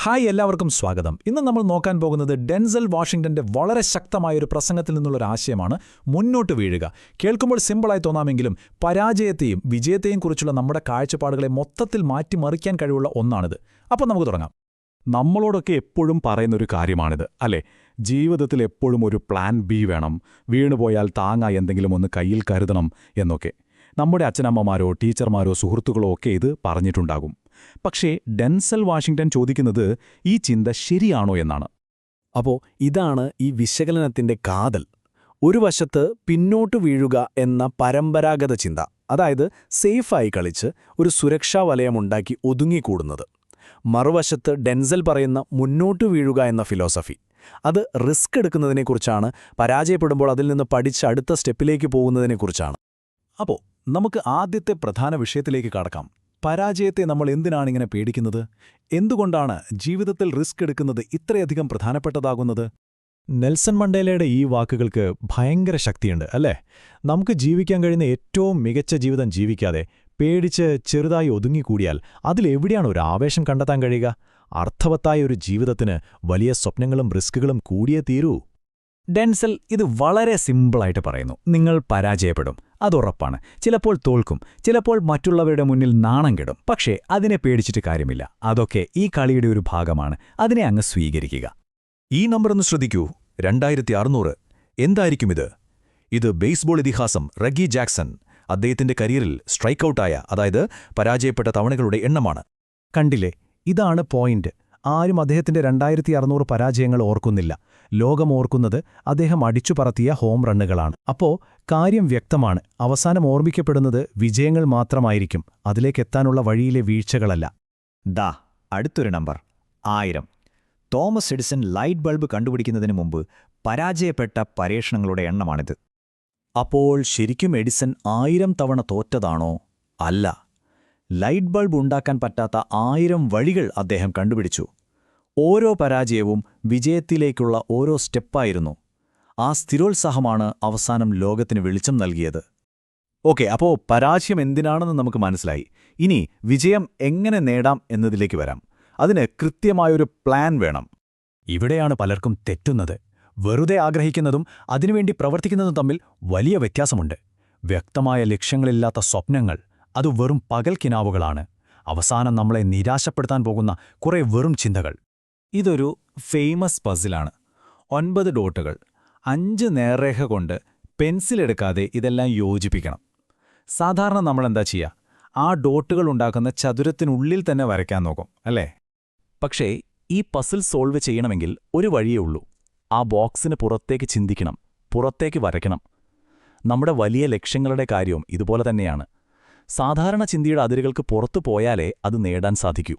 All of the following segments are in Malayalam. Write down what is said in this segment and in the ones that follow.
ഹായ് എല്ലാവർക്കും സ്വാഗതം. ഇന്ന് നമ്മൾ നോക്കാൻ പോകുന്നത് ഡെൻസൽ വാഷിംഗ്ടന്റെ വളരെ ശക്തമായൊരു പ്രസംഗത്തിൽ നിന്നുള്ളൊരു ആശയമാണ് മുന്നോട്ട് വീഴുക. കേൾക്കുമ്പോൾ സിമ്പിളായി തോന്നാമെങ്കിലും പരാജയത്തെയും വിജയത്തെയും കുറിച്ചുള്ള നമ്മുടെ കാഴ്ചപ്പാടുകളെ മൊത്തത്തിൽ മാറ്റിമറിക്കാൻ കഴിവുള്ള ഒന്നാണിത്. അപ്പോൾ നമുക്ക് തുടങ്ങാം. നമ്മളോടൊക്കെ എപ്പോഴും പറയുന്നൊരു കാര്യമാണിത്, അല്ലേ? ജീവിതത്തിൽ എപ്പോഴും ഒരു പ്ലാൻ ബി വേണം, വീണുപോയാൽ താങ്ങായി എന്തെങ്കിലും ഒന്ന് കയ്യിൽ കരുതണം എന്നൊക്കെ. നമ്മുടെ അച്ഛനമ്മമാരോ ടീച്ചർമാരോ സുഹൃത്തുക്കളോ ഒക്കെ ഇത് പറഞ്ഞിട്ടുണ്ടാകും. പക്ഷേ ഡെൻസൽ വാഷിംഗ്ടൺ ചോദിക്കുന്നത് ഈ ചിന്ത ശരിയാണോ എന്നാണ്. അപ്പോൾ ഇതാണ് ഈ വിശകലനത്തിന്റെ കാതൽ. ഒരു വശത്ത് പിന്നോട്ടു വീഴുക എന്ന പരമ്പരാഗത ചിന്ത, അതായത് സേഫായി കളിച്ച് ഒരു സുരക്ഷാ വലയമുണ്ടാക്കി ഒതുങ്ങിക്കൂടുന്നത്. മറുവശത്ത് ഡെൻസൽ പറയുന്ന മുന്നോട്ടു വീഴുക എന്ന ഫിലോസഫി. അത് റിസ്ക് എടുക്കുന്നതിനെക്കുറിച്ചാണ്, പരാജയപ്പെടുമ്പോൾ അതിൽ നിന്ന് പഠിച്ച് അടുത്ത സ്റ്റെപ്പിലേക്ക് പോകുന്നതിനെക്കുറിച്ചാണ്. അപ്പോൾ നമുക്ക് ആദ്യത്തെ പ്രധാന വിഷയത്തിലേക്ക് കടക്കാം. പരാജയത്തെ നമ്മൾ എന്തിനാണിങ്ങനെ പേടിക്കുന്നത്? എന്തുകൊണ്ടാണ് ജീവിതത്തിൽ റിസ്ക് എടുക്കുന്നത് ഇത്രയധികം പ്രധാനപ്പെട്ടതാകുന്നത്? നെൽസൺ മണ്ടേലയുടെ ഈ വാക്കുകൾക്ക് ഭയങ്കര ശക്തിയുണ്ട്, അല്ലേ? നമുക്ക് ജീവിക്കാൻ കഴിയുന്ന ഏറ്റവും മികച്ച ജീവിതം ജീവിക്കാതെ പേടിച്ച് ചെറുതായി ഒതുങ്ങിക്കൂടിയാൽ അതിലെവിടെയാണ് ഒരു ആവേശം കണ്ടെത്താൻ കഴിയുക? അർത്ഥവത്തായ ഒരു ജീവിതത്തിന് വലിയ സ്വപ്നങ്ങളും റിസ്കുകളും കൂടിയേ തീരൂ. ഡെൻസൽ ഇത് വളരെ സിമ്പിളായിട്ട് പറയുന്നു. നിങ്ങൾ പരാജയപ്പെടും, അതുറപ്പാണ്. ചിലപ്പോൾ തോൽക്കും, ചിലപ്പോൾ മറ്റുള്ളവരുടെ മുന്നിൽ നാണം കെടും. പക്ഷേ അതിനെ പേടിച്ചിട്ട് കാര്യമില്ല. അതൊക്കെ ഈ കളിയുടെ ഒരു ഭാഗമാണ്. അതിനെ അങ്ങ് സ്വീകരിക്കുക. ഈ നമ്പറൊന്ന് ശ്രദ്ധിക്കൂ, 2600. എന്തായിരിക്കും ഇത്? ഇത് ബേസ്ബോൾ ഇതിഹാസം റഗ്ഗി ജാക്സൺ അദ്ദേഹത്തിന്റെ കരിയറിൽ സ്ട്രൈക്കൌട്ടായ, അതായത് പരാജയപ്പെട്ട തവണകളുടെ എണ്ണമാണ്. കണ്ടില്ലേ, ഇതാണ് പോയിന്റ്. ആരും അദ്ദേഹത്തിന്റെ 2600 പരാജയങ്ങൾ ഓർക്കുന്നില്ല. ലോകം ഓർക്കുന്നത് അദ്ദേഹം അടിച്ചു പറത്തിയ ഹോം റണ്ണുകളാണ്. അപ്പോ കാര്യം വ്യക്തമാണ്. അവസാനം ഓർമ്മിക്കപ്പെടുന്നത് വിജയങ്ങൾ മാത്രമായിരിക്കും, അതിലേക്കെത്താനുള്ള വഴിയിലെ വീഴ്ചകളല്ല. അടുത്തൊരു number 1000. Thomas Edison light bulb കണ്ടുപിടിക്കുന്നതിന് മുമ്പ് പരാജയപ്പെട്ട പരീക്ഷണങ്ങളുടെ എണ്ണമാണിത്. അപ്പോൾ ശരിക്കും എഡിസൺ 1000 തവണ തോറ്റതാണോ? അല്ല. ലൈറ്റ് ബൾബ് ഉണ്ടാക്കാൻ പറ്റാത്ത 1000 വഴികൾ അദ്ദേഹം കണ്ടുപിടിച്ചു. ഓരോ പരാജയവും വിജയത്തിലേക്കുള്ള ഓരോ സ്റ്റെപ്പായിരുന്നു. ആ സ്ഥിരോത്സാഹമാണ് അവസാനം ലോകത്തിന് വെളിച്ചം നൽകിയത്. ഓക്കെ, അപ്പോൾ പരാജയം എന്തിനാണെന്ന് നമുക്ക് മനസ്സിലായി. ഇനി വിജയം എങ്ങനെ നേടാം എന്നതിലേക്ക് വരാം. അതിന് കൃത്യമായൊരു പ്ലാൻ വേണം. ഇവിടെയാണ് പലർക്കും തെറ്റുന്നത്. വെറുതെ ആഗ്രഹിക്കുന്നതും അതിനുവേണ്ടി പ്രവർത്തിക്കുന്നതും തമ്മിൽ വലിയ വ്യത്യാസമുണ്ട്. വ്യക്തമായ ലക്ഷ്യങ്ങളില്ലാത്ത സ്വപ്നങ്ങൾ അത് വെറും പകൽക്കിനാവുകളാണ്. അവസാനം നമ്മളെ നിരാശപ്പെടുത്താൻ പോകുന്ന കുറേ വെറും ചിന്തകൾ. ഇതൊരു ഫേമസ് പസിലാണ്. 9 ഡോട്ടുകൾ. 5 നേർരേഖ കൊണ്ട് പെൻസിലെടുക്കാതെ ഇതെല്ലാം യോജിപ്പിക്കണം. സാധാരണ നമ്മളെന്താ ചെയ്യുക? ആ ഡോട്ടുകൾ ഉണ്ടാക്കുന്ന ചതുരത്തിനുള്ളിൽ തന്നെ വരയ്ക്കാൻ നോക്കും, അല്ലേ? പക്ഷേ ഈ പസിൽ സോൾവ് ചെയ്യണമെങ്കിൽ ഒരു വഴിയേ ഉള്ളൂ. ആ ബോക്സിന് പുറത്തേക്ക് ചിന്തിക്കണം, പുറത്തേക്ക് വരയ്ക്കണം. നമ്മുടെ വലിയ ലക്ഷ്യങ്ങളുടെ കാര്യവും ഇതുപോലെ തന്നെയാണ്. സാധാരണ ചിന്തയുടെ അതിരുകൾക്ക് പുറത്തു പോയാലേ അത് നേടാൻ സാധിക്കൂ.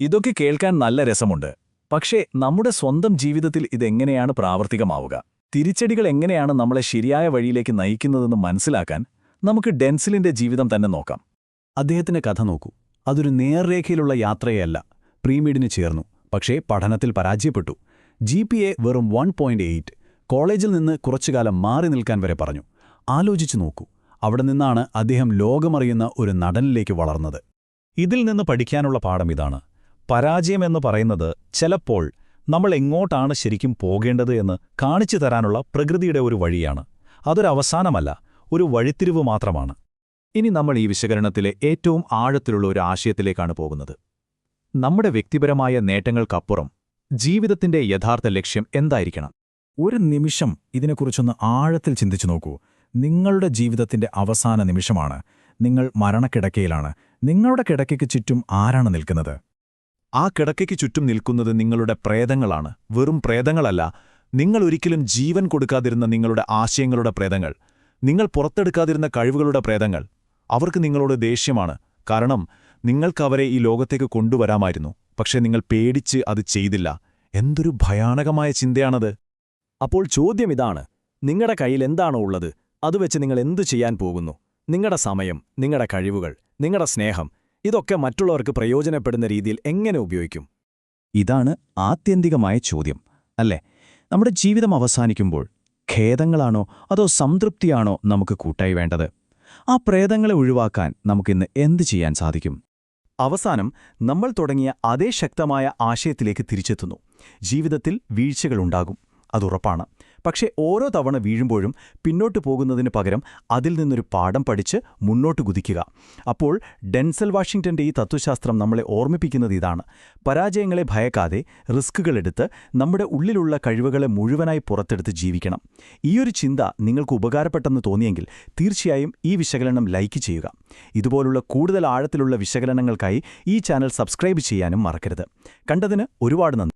ഇതൊക്കെ കേൾക്കാൻ നല്ല രസമുണ്ട്. പക്ഷേ നമ്മുടെ സ്വന്തം ജീവിതത്തിൽ ഇതെങ്ങനെയാണ് പ്രാവർത്തികമാവുക? തിരിച്ചടികൾ എങ്ങനെയാണ് നമ്മളെ ശരിയായ വഴിയിലേക്ക് നയിക്കുന്നതെന്ന് മനസ്സിലാക്കാൻ നമുക്ക് ഡെൻസലിന്റെ ജീവിതം തന്നെ നോക്കാം. അദ്ദേഹത്തിന്റെ കഥ നോക്കൂ. അതൊരു നേർരേഖയിലുള്ള യാത്രയല്ല. പ്രീമിഡിന് ചേർന്നു, പക്ഷേ പഠനത്തിൽ പരാജയപ്പെട്ടു. GPA വെറും 1.8. കോളേജിൽ നിന്ന് കുറച്ചുകാലം മാറി നിൽക്കാൻ വരെ പറഞ്ഞു. ആലോചിച്ചു നോക്കൂ. അവിടെ നിന്നാണ് അദ്ദേഹം ലോകമറിയുന്ന ഒരു നടനിലേക്ക് വളർന്നത്. ഇതിൽ നിന്ന് പഠിക്കാനുള്ള പാഠം ഇതാണ്: പരാജയമെന്ന് പറയുന്നത് ചിലപ്പോൾ നമ്മൾ എങ്ങോട്ടാണ് ശരിക്കും പോകേണ്ടത് എന്ന് കാണിച്ചു തരാനുള്ള പ്രകൃതിയുടെ ഒരു വഴിയാണ്. അതൊരവസാനമല്ല, ഒരു വഴിത്തിരിവ് മാത്രമാണ്. ഇനി നമ്മൾ ഈ വിശകലനത്തിലെ ഏറ്റവും ആഴത്തിലുള്ള ഒരു ആശയത്തിലേക്കാണ് പോകുന്നത്. നമ്മുടെ വ്യക്തിപരമായ നേട്ടങ്ങൾക്കപ്പുറം ജീവിതത്തിന്റെ യഥാർത്ഥ ലക്ഷ്യം എന്തായിരിക്കണം? ഒരു നിമിഷം ഇതിനെക്കുറിച്ചൊന്ന് ആഴത്തിൽ ചിന്തിച്ചു നോക്കൂ. നിങ്ങളുടെ ജീവിതത്തിന്റെ അവസാന നിമിഷമാണ്. നിങ്ങൾ മരണക്കിടക്കയിലാണ്. നിങ്ങളുടെ കിടക്കയ്ക്ക് ചുറ്റും ആരാണ് നിൽക്കുന്നത്? ആ കിടക്കയ്ക്ക് ചുറ്റും നിൽക്കുന്നത് നിങ്ങളുടെ പ്രേതങ്ങളാണ്. വെറും പ്രേതങ്ങളല്ല, നിങ്ങൾ ഒരിക്കലും ജീവൻ കൊടുക്കാതിരുന്ന നിങ്ങളുടെ ആശയങ്ങളുടെ പ്രേതങ്ങൾ, നിങ്ങൾ പുറത്തെടുക്കാതിരുന്ന കഴിവുകളുടെ പ്രേതങ്ങൾ. അവർക്ക് നിങ്ങളോട് ദേഷ്യമാണ്. കാരണം നിങ്ങൾക്കവരെ ഈ ലോകത്തേക്ക് കൊണ്ടുവരാമായിരുന്നു. പക്ഷേ നിങ്ങൾ പേടിച്ച് അത് ചെയ്തില്ല. എന്തൊരു ഭയാനകമായ ചിന്തയാണത്! അപ്പോൾ ചോദ്യം ഇതാണ്: നിങ്ങളുടെ കയ്യിൽ എന്താണോ ഉള്ളത് അതുവെച്ച് നിങ്ങൾ എന്തു ചെയ്യാൻ പോകുന്നു? നിങ്ങളുടെ സമയം, നിങ്ങളുടെ കഴിവുകൾ, നിങ്ങളുടെ സ്നേഹം, ഇതൊക്കെ മറ്റുള്ളവർക്ക് പ്രയോജനപ്പെടുന്ന രീതിയിൽ എങ്ങനെ ഉപയോഗിക്കും? ഇതാണ് ആത്യന്തികമായ ചോദ്യം, അല്ലേ? നമ്മുടെ ജീവിതം അവസാനിക്കുമ്പോൾ ഖേദങ്ങളാണോ അതോ സംതൃപ്തിയാണോ നമുക്ക് കൂട്ടായി വേണ്ടത്? ആ പ്രേതങ്ങളെ ഒഴിവാക്കാൻ നമുക്കിന്ന് എന്തു ചെയ്യാൻ സാധിക്കും? അവസാനം നമ്മൾ തുടങ്ങിയ അതേ ശക്തമായ ആശയത്തിലേക്ക് തിരിച്ചെത്തുന്നു. ജീവിതത്തിൽ വീഴ്ചകളുണ്ടാകും, അതുറപ്പാണ്. പക്ഷേ ഓരോ തവണ വീഴുമ്പോഴും പിന്നോട്ടു പോകുന്നതിന് പകരം അതിൽ നിന്നൊരു പാഠം പഠിച്ച് മുന്നോട്ട് കുതിക്കുക. അപ്പോൾ ഡെൻസൽ വാഷിംഗ്ടന്റെ ഈ തത്വശാസ്ത്രം നമ്മളെ ഓർമ്മിപ്പിക്കുന്നത് ഇതാണ്: പരാജയങ്ങളെ ഭയക്കാതെ റിസ്കുകളെടുത്ത് നമ്മുടെ ഉള്ളിലുള്ള കഴിവുകളെ മുഴുവനായി പുറത്തെടുത്ത് ജീവിക്കണം. ഈയൊരു ചിന്ത നിങ്ങൾക്ക് ഉപകാരപ്പെട്ടെന്ന് തോന്നിയെങ്കിൽ തീർച്ചയായും ഈ വിശകലനം ലൈക്ക് ചെയ്യുക. ഇതുപോലുള്ള കൂടുതൽ ആഴത്തിലുള്ള വിശകലനങ്ങൾക്കായി ഈ ചാനൽ സബ്സ്ക്രൈബ് ചെയ്യാനും മറക്കരുത്. കണ്ടതിന് ഒരുപാട് നന്ദി.